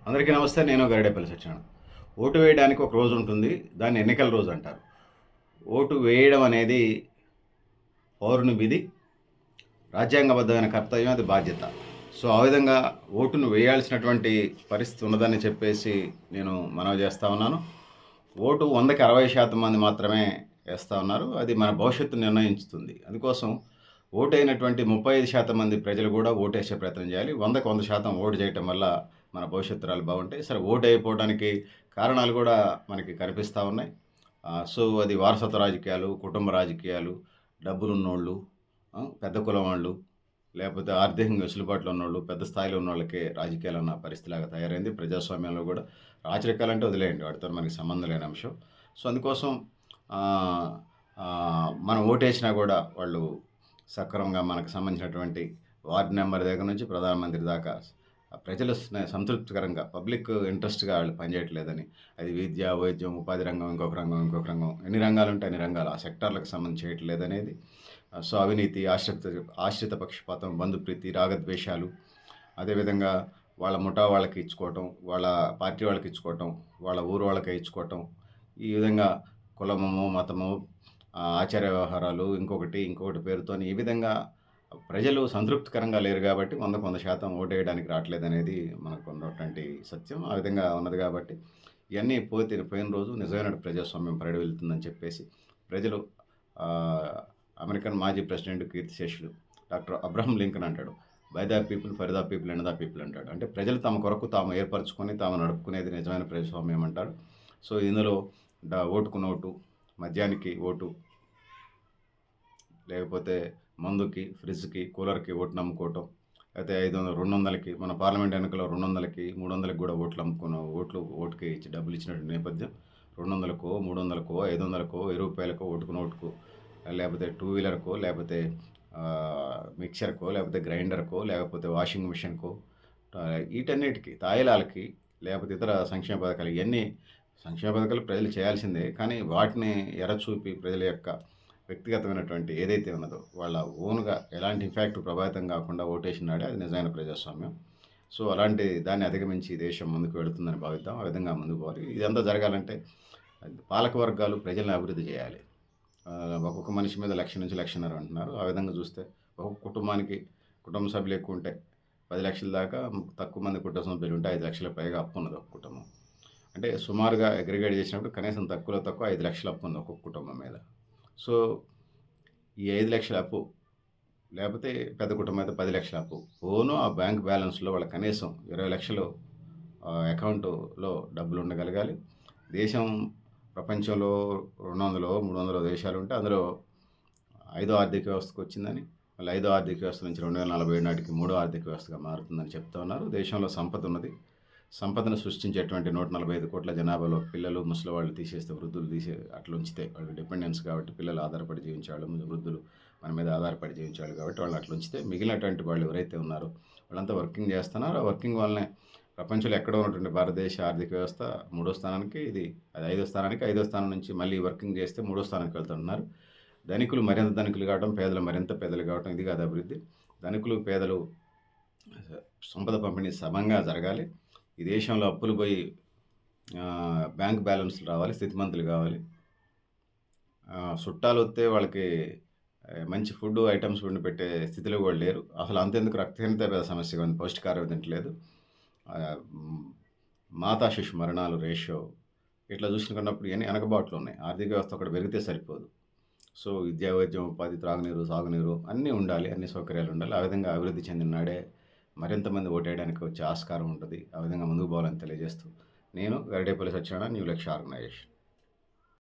అందరికీ నమస్తే. నేను గరిడేపల్లి సత్యనారాయణ. ఓటు వేయడానికి ఒక రోజు ఉంటుంది. దాన్ని ఎన్నికల రోజు అంటారు. ఓటు వేయడం అనేది పౌరుని విధి, రాజ్యాంగబద్ధమైన కర్తవ్యం, అది బాధ్యత. సో ఆ విధంగా ఓటును వేయాల్సినటువంటి పరిస్థితి ఉన్నదని చెప్పేసి నేను మనవి చేస్తూ ఉన్నాను. ఓటు 100కి 60% మంది మాత్రమే వేస్తూ ఉన్నారు. అది మన భవిష్యత్తు నిర్ణయించుతుంది. అందుకోసం ఓటైనటువంటి 35% మంది ప్రజలు కూడా ఓటేసే ప్రయత్నం చేయాలి. 100కి 100% ఓటు చేయటం వల్ల మన భవిష్యత్తురాలు బాగుంటాయి. సరే, ఓటు అయిపోవడానికి కారణాలు కూడా మనకి కనిపిస్తూ ఉన్నాయి. సో అది వారసత్వ రాజకీయాలు, కుటుంబ రాజకీయాలు, డబ్బులున్నోళ్ళు, పెద్ద కులం వాళ్ళు, లేకపోతే ఆర్థికంగా వెసులుబాట్లు ఉన్నోళ్ళు, పెద్ద స్థాయిలో ఉన్న వాళ్ళకే రాజకీయాలు ఉన్న పరిస్థితిలాగా తయారైంది. ప్రజాస్వామ్యంలో కూడా రాజకీయాలు అంటే వదిలేయండి, వాటితో మనకి సంబంధం లేని అంశం. సో అందుకోసం మనం ఓటేసినా కూడా వాళ్ళు సక్రమంగా మనకు సంబంధించినటువంటి వార్డు నెంబర్ దగ్గర నుంచి ప్రధానమంత్రి దాకా ప్రజలు సంతృప్తికరంగా పబ్లిక్ ఇంట్రెస్ట్గా వాళ్ళు పనిచేయట్లేదని, అది విద్య, వైద్యం, ఉపాధి రంగం, ఇంకొక రంగం, ఎన్ని రంగాలు ఉంటే అన్ని రంగాలు ఆ సెక్టార్లకు సంబంధించి చేయట్లేదనేది. సో అవినీతి, ఆశ్రిత పక్షపాతం, బంధుప్రీతి, రాగద్వేషాలు, అదేవిధంగా వాళ్ళ ముఠా వాళ్ళకి ఇచ్చుకోవటం, వాళ్ళ పార్టీ వాళ్ళకి ఇచ్చుకోవటం, వాళ్ళ ఊరు వాళ్ళకి ఇచ్చుకోవటం, ఈ విధంగా కులమము, మతము, ఆచార వ్యవహారాలు, ఇంకొకటి పేరుతో ఈ విధంగా ప్రజలు సంతృప్తికరంగా లేరు కాబట్టి 100కి 100% ఓటు వేయడానికి రావట్లేదనేది మనకు ఉన్నటువంటి సత్యం. ఆ విధంగా ఉన్నది కాబట్టి ఇవన్నీ పోయిన రోజు నిజమైన ప్రజాస్వామ్యం వెళ్తుందని చెప్పేసి ప్రజలు అమెరికన్ మాజీ ప్రెసిడెంట్ కీర్తిశేషులు డాక్టర్ అబ్రహం లింకన్ అంటాడు, by the people, for the people, and the people అంటాడు. అంటే ప్రజలు తమ కొరకు తాము ఏర్పరచుకొని తాము నడుపుకునేది నిజమైన ప్రజాస్వామ్యం అంటాడు. సో ఇందులో ఓటుకు నోటు, మద్యానికి ఓటు, లేకపోతే మందుకి, ఫ్రిడ్జ్కి, కూలర్కి ఓట్లు నమ్ముకోవటం, అయితే 500, 200కి మన పార్లమెంట్ ఎన్నికల్లో 200కి, 300కి కూడా ఓటుకి ఇచ్చి డబ్బులు ఇచ్చినటువంటి నేపథ్యం. 200కో, 300కో, 500కో, రూపాయలకో ఓటుకు, లేకపోతే 2 వీలర్కో, లేకపోతే మిక్సర్కో, లేకపోతే గ్రైండర్కో, లేకపోతే వాషింగ్ మిషన్కో, వీటన్నిటికీ, తాయిలాలకి, లేకపోతే ఇతర సంక్షేమ పథకాలు, ఇవన్నీ సంక్షేమ పథకాలు ప్రజలు చేయాల్సిందే. కానీ వాటిని ఎరచూపి ప్రజల యొక్క వ్యక్తిగతమైనటువంటి ఏదైతే ఉన్నదో వాళ్ళ ఓన్గా ఎలాంటి ఇంపాక్ట్ ప్రభావితం కాకుండా ఓటేసినాడే అది నిజమైన ప్రజాస్వామ్యం. సో అలాంటి దాన్ని అధిగమించి దేశం ముందుకు వెళుతుందని భావిద్దాం. ఆ విధంగా ముందుకు పోవాలి. ఇదంతా జరగాలంటే పాలక వర్గాలు ప్రజలను అభివృద్ధి చేయాలి. ఒక్కొక్క మనిషి మీద 1,00,000 నుంచి 1,50,000 అంటున్నారు. ఆ విధంగా చూస్తే ఒక్కొక్క కుటుంబానికి, కుటుంబ సభ్యులు ఎక్కువ ఉంటే 10 లక్షల దాకా, తక్కువ మంది కుటుంబ సభ్యులు ఉంటే 5 లక్షల పైగా అప్పు ఉన్నది ఒక కుటుంబం. అంటే సుమారుగా అగ్రిగేట్ చేసినప్పుడు కనీసం తక్కువ 5 లక్షల అప్పు ఉంది ఒక్కొక్క కుటుంబం మీద. సో ఈ 5 లక్షల అప్పు, లేకపోతే పెద్ద కుటుంబం అయితే 10 లక్షల అప్పు, ఓను ఆ బ్యాంక్ బ్యాలెన్స్లో వాళ్ళ కనీసం 20 లక్షలు అకౌంటులో డబ్బులు ఉండగలగాలి. దేశం ప్రపంచంలో 200, 300 దేశాలు ఉంటే అందులో 5వ ఆర్థిక వ్యవస్థకు వచ్చిందని, మళ్ళీ 5వ ఆర్థిక వ్యవస్థ నుంచి 2047 నాటికి 3వ ఆర్థిక వ్యవస్థగా మారుతుందని చెప్తా ఉన్నారు. దేశంలో సంపద ఉన్నది. సంపదను సృష్టించేటువంటి 145 కోట్ల జనాభాలో పిల్లలు, ముసలివాళ్ళు తీసేస్తే, వృద్ధులు అట్లా ఉంచితే, వాళ్ళు డిపెండెన్స్ కాబట్టి, పిల్లలు ఆధారపడి జీవించేవాళ్ళు, వృద్ధులు మన మీద ఆధారపడి జీవించేవాళ్ళు కాబట్టి వాళ్ళు అట్లా ఉంచితే, మిగిలినటువంటి వాళ్ళు ఎవరైతే ఉన్నారో వాళ్ళంతా వర్కింగ్ చేస్తున్నారు. ఆ వర్కింగ్ వల్లనే ప్రపంచంలో ఎక్కడ ఉన్నటువంటి భారతదేశ ఆర్థిక వ్యవస్థ 3వ స్థానానికి, అది 5వ స్థానానికి, 5వ స్థానం నుంచి మళ్ళీ వర్కింగ్ చేస్తే 3వ స్థానానికి వెళ్తున్నారు. ధనికులు మరింత ధనికులు కావడం, పేదలు మరింత పేదలు కావడం, ఇది కాదు అభివృద్ధి. ధనికులు, పేదలు సంపద పంపిణీ సమంగా జరగాలి. ఈ దేశంలో అప్పులు పోయి బ్యాంక్ బ్యాలెన్స్లు రావాలి, స్థితిమంతులు కావాలి. చుట్టాలు వస్తే వాళ్ళకి మంచి ఫుడ్ ఐటమ్స్ వండి పెట్టే స్థితిలో కూడా లేరు. అసలు అంతెందుకు రక్తహీనత పెద్ద సమస్యగా ఉంది, పౌష్టికాహారం తింటలేదు. మాతా శిశు మరణాలు రేషియో ఇట్లా చూసుకున్నప్పుడు ఇవన్నీ వెనకబాట్లు ఉన్నాయి. ఆర్థిక వ్యవస్థ ఒకటి పెరిగితే సరిపోదు. సో విద్యా, వైద్యం, ఉపాధి, త్రాగునీరు, సాగునీరు అన్నీ ఉండాలి, అన్ని సౌకర్యాలు ఉండాలి. ఆ విధంగా అభివృద్ధి చెందినాడే మరింతమంది ఓటేయడానికి వచ్చే ఆస్కారం ఉంటుంది. ఆ విధంగా ముందుకు పోవాలని తెలియజేస్తూ నేను గరిడేపల్లి సత్యనారాయణ, న్యూ లక్ష్య ఆర్గనైజేషన్.